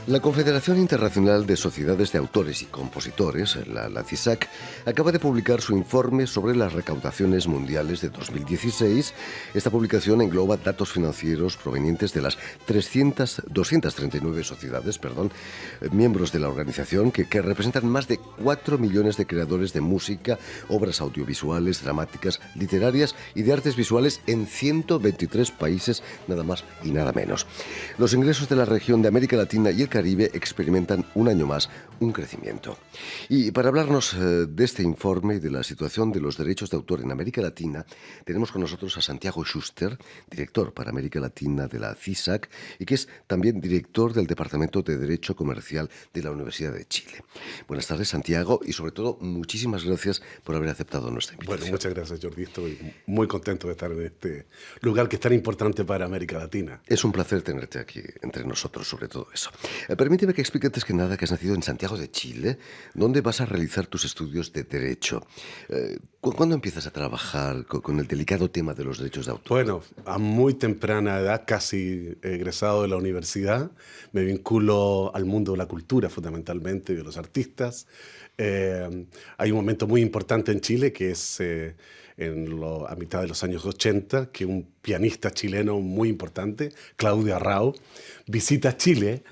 La Confederación Internacional de Sociedades de Autores y Compositores, la CISAC, acaba de publicar su informe sobre las recaudaciones mundiales de 2016. Esta publicación engloba datos financieros provenientes de las 239 sociedades, miembros de la organización, que representan más de 4 millones de creadores de música, obras audiovisuales, dramáticas, literarias y de artes visuales en 123 países, nada más y nada menos. Los ingresos de la región de América Latina y el Caribe experimentan un año más un crecimiento. Y para hablarnos de este informe y de la situación de los derechos de autor en América Latina, tenemos con nosotros a Santiago Schuster, director para América Latina de la CISAC y que es también director del Departamento de Derecho Comercial de la Universidad de Chile. Buenas tardes, Santiago, y sobre todo, muchísimas gracias por haber aceptado nuestra invitación. Bueno, muchas gracias, Jordi. Estoy muy contento de estar en este lugar que es tan importante para América Latina. Es un placer tenerte aquí entre nosotros, sobre todo eso. Permíteme que explique antes que nada que has nacido en Santiago de Chile, donde vas a realizar tus estudios de Derecho. ¿Cuándo empiezas a trabajar con el delicado tema de los derechos de autor? Bueno, a muy temprana edad, casi egresado de la universidad, me vinculo al mundo de la cultura, fundamentalmente, de los artistas. Hay un momento muy importante en Chile, que es a mitad de los años 80, que un pianista chileno muy importante, Claudio Arrau, visita Chile.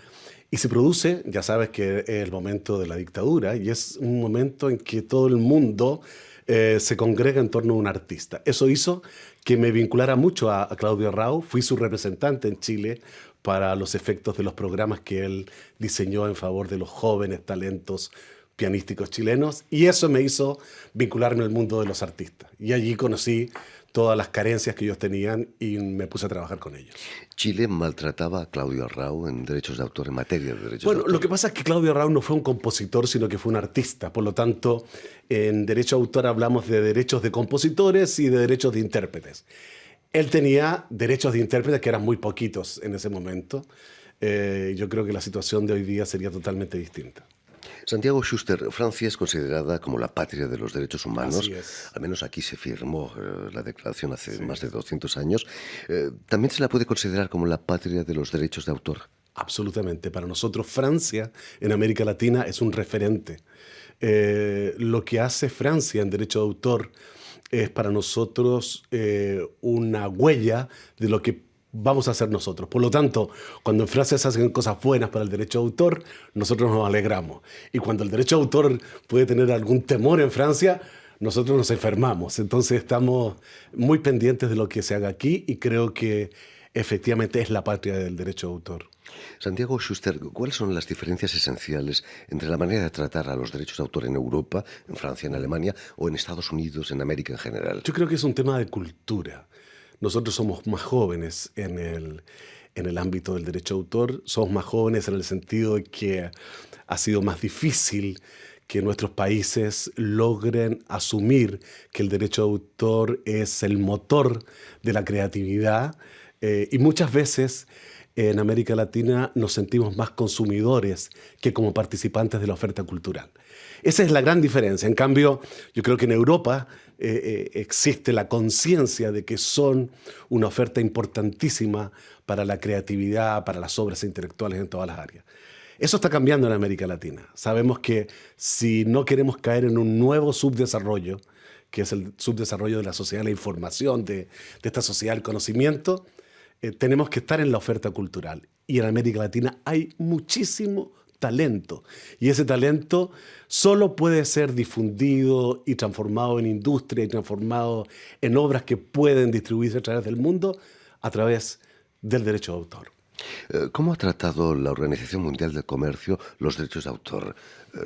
Y se produce, ya sabes que es el momento de la dictadura, y es un momento en que todo el mundo se congrega en torno a un artista. Eso hizo que me vinculara mucho a Claudio Arrau. Fui su representante en Chile para los efectos de los programas que él diseñó en favor de los jóvenes talentos pianísticos chilenos, y eso me hizo vincularme al mundo de los artistas. Y allí conocí todas las carencias que ellos tenían y me puse a trabajar con ellos. ¿Chile maltrataba a Claudio Arrau en derechos de autor, en materia de derechos de autor? Bueno, lo que pasa es que Claudio Arrau no fue un compositor, sino que fue un artista. Por lo tanto, en derecho de autor hablamos de derechos de compositores y de derechos de intérpretes. Él tenía derechos de intérpretes que eran muy poquitos en ese momento. Yo creo que la situación de hoy día sería totalmente distinta. Santiago Schuster, Francia es considerada como la patria de los derechos humanos. Así es. Al menos aquí se firmó la declaración hace más de 200 años. ¿También se la puede considerar como la patria de los derechos de autor? Absolutamente. Para nosotros, Francia, en América Latina, es un referente. Lo que hace Francia en derecho de autor es para nosotros una huella de lo que vamos a hacer nosotros. Por lo tanto, cuando en Francia se hacen cosas buenas para el derecho de autor, nosotros nos alegramos. Y cuando el derecho de autor puede tener algún temor en Francia, nosotros nos enfermamos. Entonces estamos muy pendientes de lo que se haga aquí y creo que efectivamente es la patria del derecho de autor. Santiago Schuster, ¿cuáles son las diferencias esenciales entre la manera de tratar a los derechos de autor en Europa, en Francia, en Alemania o en Estados Unidos, en América en general? Yo creo que es un tema de cultura. Nosotros somos más jóvenes en el ámbito del derecho de autor, somos más jóvenes en el sentido de que ha sido más difícil que nuestros países logren asumir que el derecho de autor es el motor de la creatividad y muchas veces en América Latina nos sentimos más consumidores que como participantes de la oferta cultural. Esa es la gran diferencia. En cambio, yo creo que en Europa existe la conciencia de que son una oferta importantísima para la creatividad, para las obras intelectuales en todas las áreas. Eso está cambiando en América Latina. Sabemos que si no queremos caer en un nuevo subdesarrollo, que es el subdesarrollo de la sociedad de la información, de esta sociedad del conocimiento, tenemos que estar en la oferta cultural. Y en América Latina hay muchísimo talento. Y ese talento solo puede ser difundido y transformado en industria y transformado en obras que pueden distribuirse a través del mundo a través del derecho de autor. ¿Cómo ha tratado la Organización Mundial del Comercio los derechos de autor?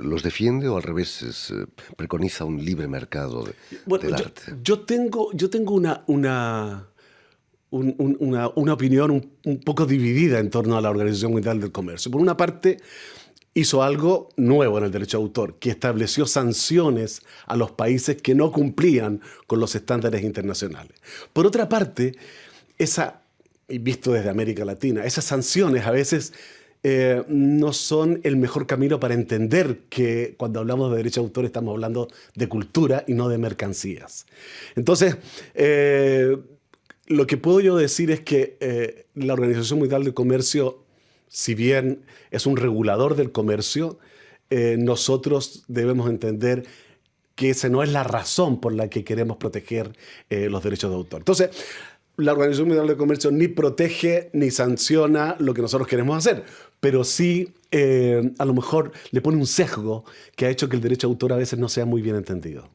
¿Los defiende o al revés preconiza un libre mercado del arte? Yo tengo una opinión un poco dividida en torno a la Organización Mundial del Comercio. Por una parte, hizo algo nuevo en el derecho de autor, que estableció sanciones a los países que no cumplían con los estándares internacionales. Por otra parte, y visto desde América Latina, esas sanciones a veces no son el mejor camino para entender que cuando hablamos de derecho de autor estamos hablando de cultura y no de mercancías. Entonces, lo que puedo yo decir es que la Organización Mundial del Comercio si bien es un regulador del comercio, nosotros debemos entender que esa no es la razón por la que queremos proteger los derechos de autor. Entonces, la Organización Mundial del Comercio ni protege ni sanciona lo que nosotros queremos hacer, pero sí a lo mejor le pone un sesgo que ha hecho que el derecho de autor a veces no sea muy bien entendido.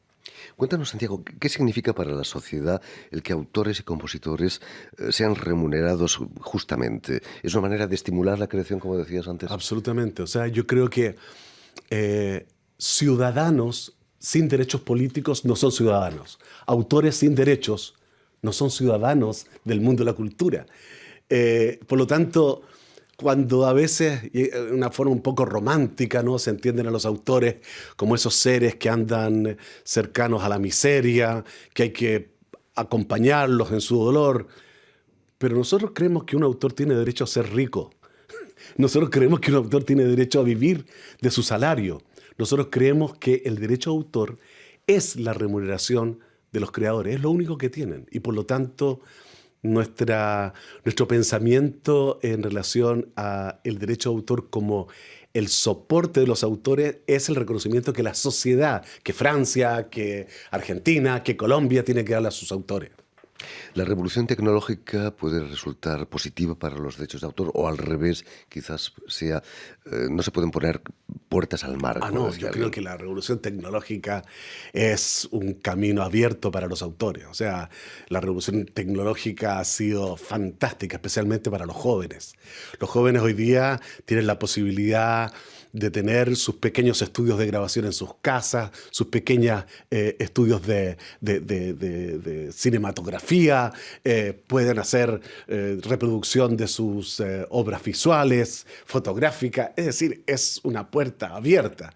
Cuéntanos, Santiago, ¿qué significa para la sociedad el que autores y compositores sean remunerados justamente? ¿Es una manera de estimular la creación, como decías antes? Absolutamente. O sea, yo creo que ciudadanos sin derechos políticos no son ciudadanos. Autores sin derechos no son ciudadanos del mundo de la cultura. Por lo tanto, cuando a veces, de una forma un poco romántica, ¿no?, se entienden a los autores como esos seres que andan cercanos a la miseria, que hay que acompañarlos en su dolor. Pero nosotros creemos que un autor tiene derecho a ser rico. Nosotros creemos que un autor tiene derecho a vivir de su salario. Nosotros creemos que el derecho a autor es la remuneración de los creadores, es lo único que tienen. Y por lo tanto, nuestro pensamiento en relación al derecho a autor como el soporte de los autores es el reconocimiento que la sociedad, que Francia, que Argentina, que Colombia tiene que darle a sus autores. ¿La revolución tecnológica puede resultar positiva para los derechos de autor o al revés, quizás sea, no se pueden poner puertas al mar? No, yo creo que la revolución tecnológica es un camino abierto para los autores. O sea, la revolución tecnológica ha sido fantástica, especialmente para los jóvenes. Los jóvenes hoy día tienen la posibilidad de tener sus pequeños estudios de grabación en sus casas, sus pequeños estudios de cinematografía, pueden hacer reproducción de sus obras visuales, fotográficas, es decir, es una puerta abierta.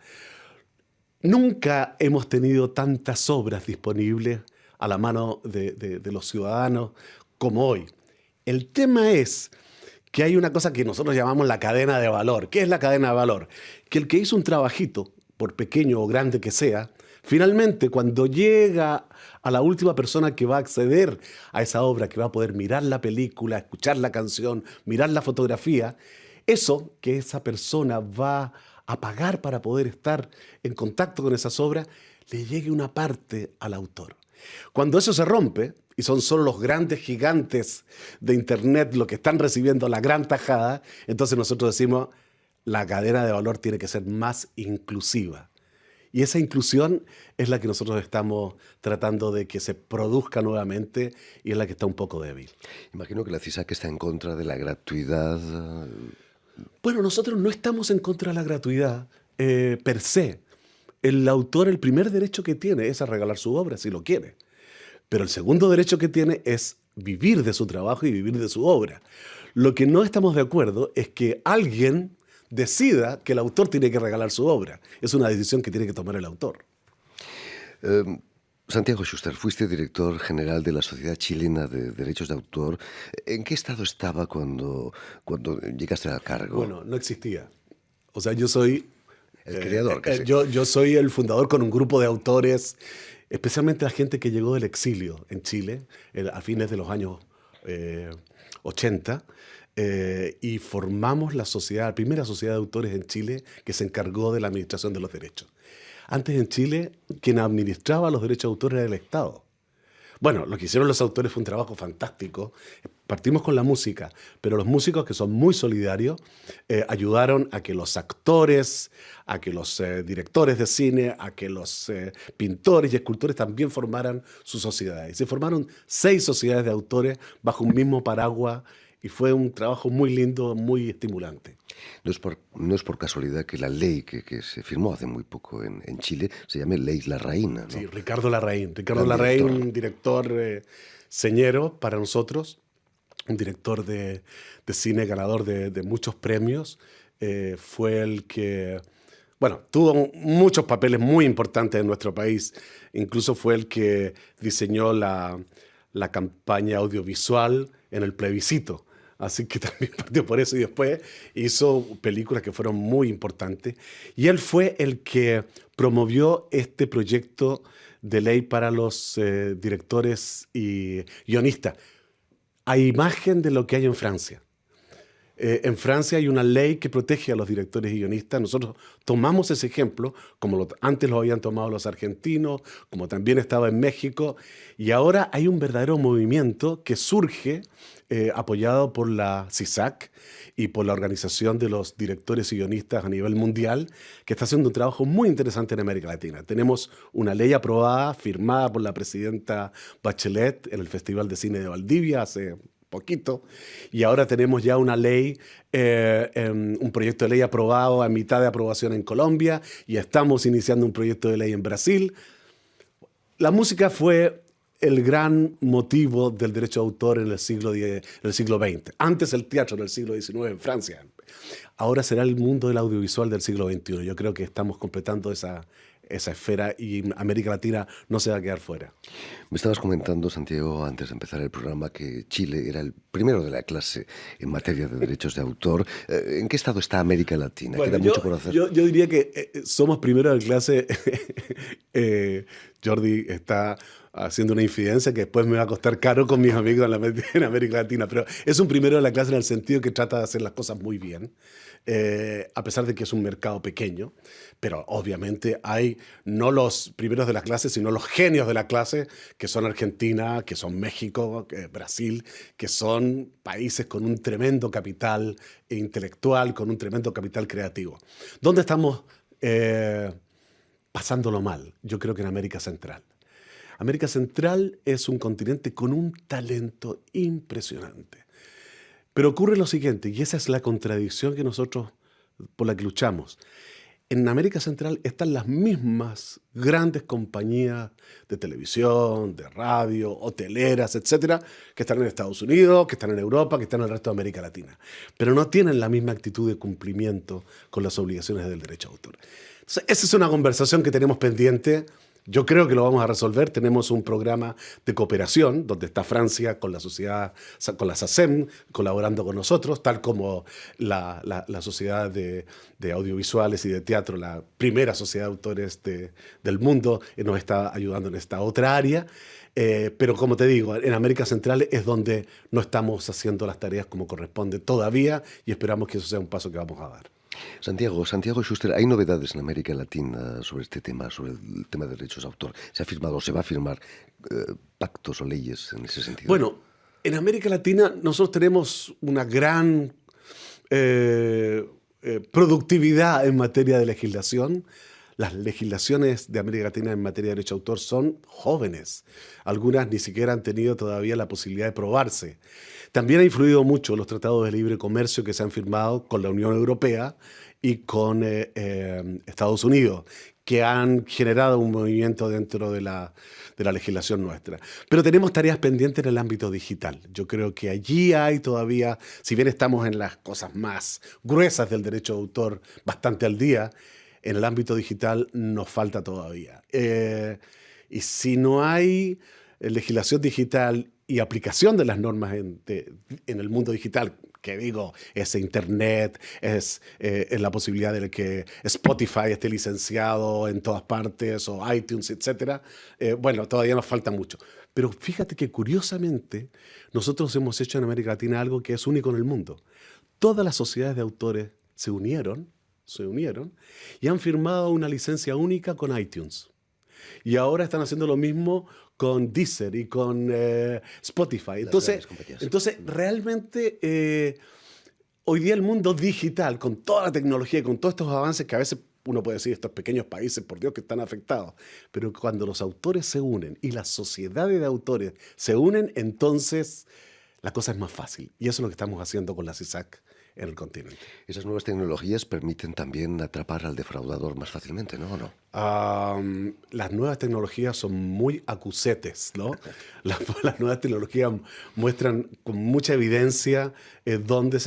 Nunca hemos tenido tantas obras disponibles a la mano de los ciudadanos como hoy. El tema es que hay una cosa que nosotros llamamos la cadena de valor. ¿Qué es la cadena de valor? Que el que hizo un trabajito, por pequeño o grande que sea, finalmente cuando llega a la última persona que va a acceder a esa obra, que va a poder mirar la película, escuchar la canción, mirar la fotografía, eso que esa persona va a pagar para poder estar en contacto con esas obras, le llegue una parte al autor. Cuando eso se rompe, y son solo los grandes gigantes de Internet los que están recibiendo la gran tajada, entonces nosotros decimos, la cadena de valor tiene que ser más inclusiva. Y esa inclusión es la que nosotros estamos tratando de que se produzca nuevamente y es la que está un poco débil. Imagino que la CISAC está en contra de la gratuidad. Bueno, nosotros no estamos en contra de la gratuidad per se. El autor, el primer derecho que tiene es a regalar su obra, si lo quiere. Pero el segundo derecho que tiene es vivir de su trabajo y vivir de su obra. Lo que no estamos de acuerdo es que alguien decida que el autor tiene que regalar su obra. Es una decisión que tiene que tomar el autor. Santiago Schuster, fuiste director general de la Sociedad Chilena de Derechos de Autor. ¿En qué estado estaba cuando llegaste al cargo? Bueno, no existía. O sea, yo soy el creador. Yo soy el fundador con un grupo de autores, especialmente la gente que llegó del exilio en Chile a fines de los años 80, y formamos la primera sociedad de autores en Chile que se encargó de la administración de los derechos. Antes en Chile, quien administraba los derechos de autor era el Estado. Bueno, lo que hicieron los autores fue un trabajo fantástico. Partimos con la música, pero los músicos, que son muy solidarios, ayudaron a que los actores, a que los directores de cine, a que los pintores y escultores también formaran sus sociedades. Y se formaron 6 sociedades de autores bajo un mismo paraguas y fue un trabajo muy lindo, muy estimulante. No es por casualidad que la ley que se firmó hace muy poco en Chile se llame Ley Larraín, ¿no? Sí, Ricardo Larraín. Ricardo Larraín, un director señero para nosotros, un director de cine ganador de muchos premios. Fue el que, bueno, tuvo muchos papeles muy importantes en nuestro país. Incluso fue el que diseñó la campaña audiovisual en el plebiscito. Así que también partió por eso y después hizo películas que fueron muy importantes. Y él fue el que promovió este proyecto de ley para los directores y guionistas, a imagen de lo que hay en Francia. En Francia hay una ley que protege a los directores y guionistas. Nosotros tomamos ese ejemplo, como antes lo habían tomado los argentinos, como también estaba en México, y ahora hay un verdadero movimiento que surge apoyado por la CISAC y por la Organización de los Directores y Guionistas a nivel mundial, que está haciendo un trabajo muy interesante en América Latina. Tenemos una ley aprobada, firmada por la presidenta Bachelet en el Festival de Cine de Valdivia hace poquito, y ahora tenemos ya una ley, un proyecto de ley aprobado a mitad de aprobación en Colombia, y estamos iniciando un proyecto de ley en Brasil. La música fue el gran motivo del derecho de autor en el siglo XX. Antes el teatro en el siglo XIX en Francia. Ahora será el mundo del audiovisual del siglo XXI. Yo creo que estamos completando esa esfera y América Latina no se va a quedar fuera. Me estabas comentando, Santiago, antes de empezar el programa, que Chile era el primero de la clase en materia de derechos de autor. ¿En qué estado está América Latina? Bueno, ¿Queda mucho por hacer? Yo diría que somos primero de clase. Jordi está haciendo una infidencia que después me va a costar caro con mis amigos en América Latina, pero es un primero de la clase en el sentido que trata de hacer las cosas muy bien, a pesar de que es un mercado pequeño, pero obviamente hay no los primeros de la clase, sino los genios de la clase, que son Argentina, que son México, Brasil, que son países con un tremendo capital intelectual, con un tremendo capital creativo. ¿Dónde estamos pasándolo mal? Yo creo que en América Central. América Central es un continente con un talento impresionante. Pero ocurre lo siguiente, y esa es la contradicción que nosotros, por la que luchamos. En América Central están las mismas grandes compañías de televisión, de radio, hoteleras, etcétera, que están en Estados Unidos, que están en Europa, que están en el resto de América Latina. Pero no tienen la misma actitud de cumplimiento con las obligaciones del derecho de autor. Entonces, esa es una conversación que tenemos pendiente. Yo creo que lo vamos a resolver. Tenemos un programa de cooperación donde está Francia con la sociedad, con la SACEM, colaborando con nosotros, tal como la sociedad de audiovisuales y de teatro, la primera sociedad de autores del mundo, nos está ayudando en esta otra área. Pero como te digo, en América Central es donde no estamos haciendo las tareas como corresponde todavía, y esperamos que eso sea un paso que vamos a dar. Santiago Schuster, ¿hay novedades en América Latina sobre este tema, sobre el tema de derechos de autor? ¿Se ha firmado o se va a firmar pactos o leyes en ese sentido? Bueno, en América Latina nosotros tenemos una gran productividad en materia de legislación. Las legislaciones de América Latina en materia de derecho de autor son jóvenes. Algunas ni siquiera han tenido todavía la posibilidad de probarse. También ha influido mucho los tratados de libre comercio que se han firmado con la Unión Europea y con Estados Unidos, que han generado un movimiento dentro de la legislación nuestra. Pero tenemos tareas pendientes en el ámbito digital. Yo creo que allí hay todavía, si bien estamos en las cosas más gruesas del derecho de autor bastante al día, en el ámbito digital nos falta todavía. Y si no hay legislación digital y aplicación de las normas en el mundo digital, que digo, es Internet, es la posibilidad de que Spotify esté licenciado en todas partes, o iTunes, etc. Bueno, todavía nos falta mucho. Pero fíjate que curiosamente nosotros hemos hecho en América Latina algo que es único en el mundo. Todas las sociedades de autores se unieron y han firmado una licencia única con iTunes. Y ahora están haciendo lo mismo con Deezer y con Spotify. Entonces realmente hoy día el mundo digital, con toda la tecnología y con todos estos avances que a veces uno puede decir, estos pequeños países, por Dios, que están afectados, pero cuando los autores se unen y las sociedades de autores se unen, entonces la cosa es más fácil. Y eso es lo que estamos haciendo con la CISAC en el continente. Esas nuevas tecnologías permiten también atrapar al defraudador más fácilmente, ¿no? ¿O no? Las nuevas tecnologías son muy acusetes, ¿no? Las nuevas tecnologías muestran con mucha evidencia dónde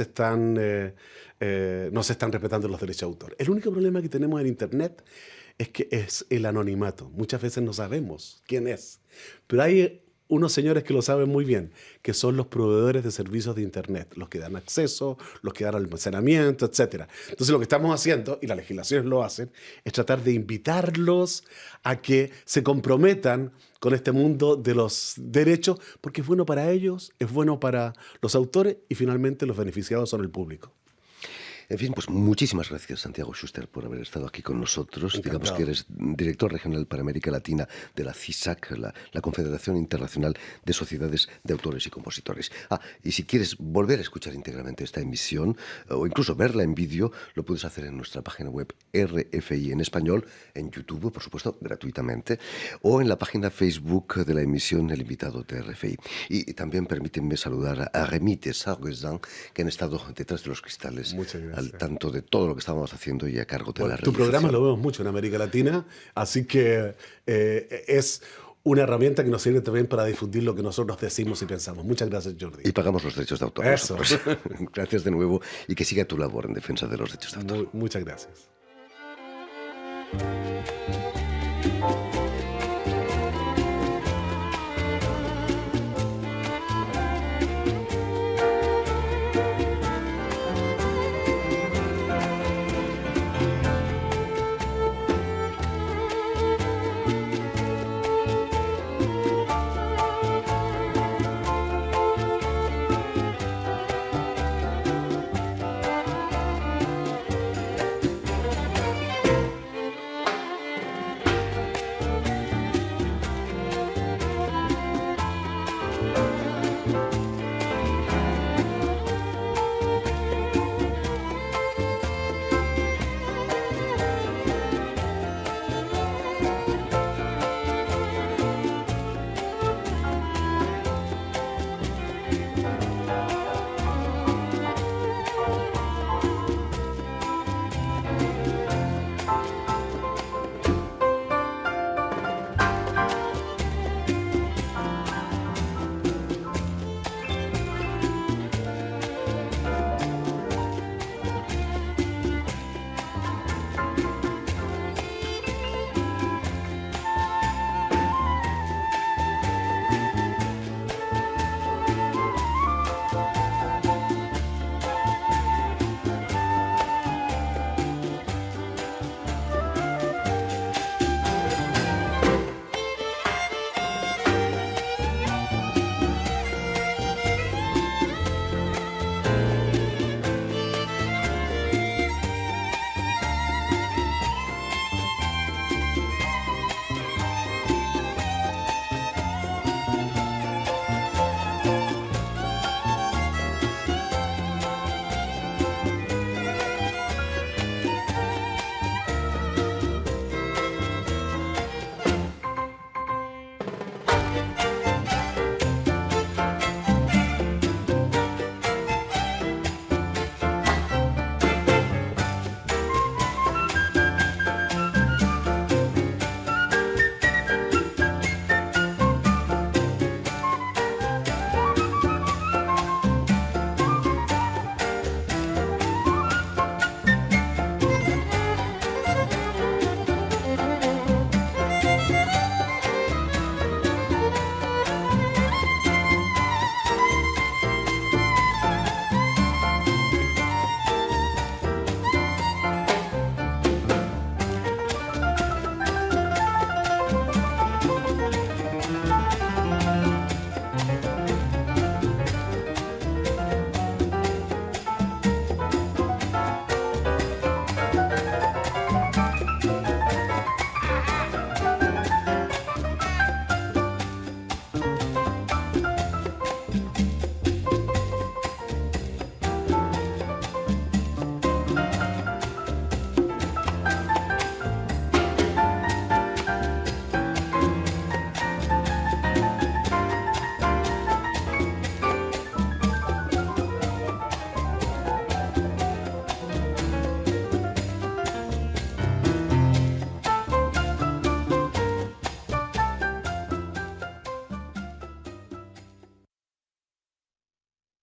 no se están respetando los derechos de autor. El único problema que tenemos en Internet es que es el anonimato. Muchas veces no sabemos quién es. Pero hay unos señores que lo saben muy bien, que son los proveedores de servicios de Internet, los que dan acceso, los que dan almacenamiento, etcétera. Entonces lo que estamos haciendo, y las legislaciones lo hacen, es tratar de invitarlos a que se comprometan con este mundo de los derechos, porque es bueno para ellos, es bueno para los autores y finalmente los beneficiados son el público. En fin, pues muchísimas gracias, Santiago Schuster, por haber estado aquí con nosotros. Encantado. Digamos que eres director regional para América Latina de la CISAC, la Confederación Internacional de Sociedades de Autores y Compositores. Y si quieres volver a escuchar íntegramente esta emisión o incluso verla en vídeo, lo puedes hacer en nuestra página web RFI en español, en YouTube, por supuesto, gratuitamente, o en la página Facebook de la emisión El Invitado de RFI. Y también permítanme saludar a Rémi Tessarguesin, que han estado detrás de los cristales. Muchas gracias. Al tanto de todo lo que estábamos haciendo y a cargo de la Tu realización. programa lo vemos mucho en América Latina, así que es una herramienta que nos sirve también para difundir lo que nosotros decimos y pensamos. Muchas gracias, Jordi. Y pagamos los derechos de autor. Eso. Gracias de nuevo y que siga tu labor en defensa de los derechos de autor. Muchas gracias.